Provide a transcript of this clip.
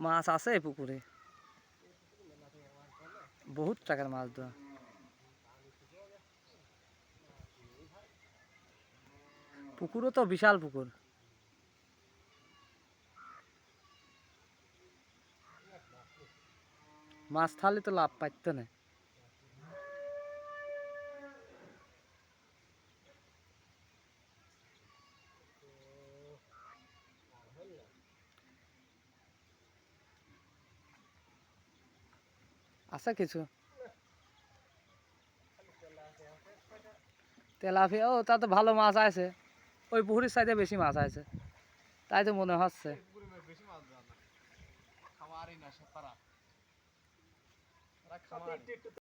মাছ আছে পুকুরে, বহুত টাকার মাছ দেওয়া। পুকুরও তো বিশাল পুকুর। মাছ থাকলে তো লাভ পাইতো না। আছে কিছু তেলাপিয়া, ও তা তো ভালো মাছ আছে। ওই পুকুরের সাইডে বেশি মাছ আছে তাই তো মনে হচ্ছে।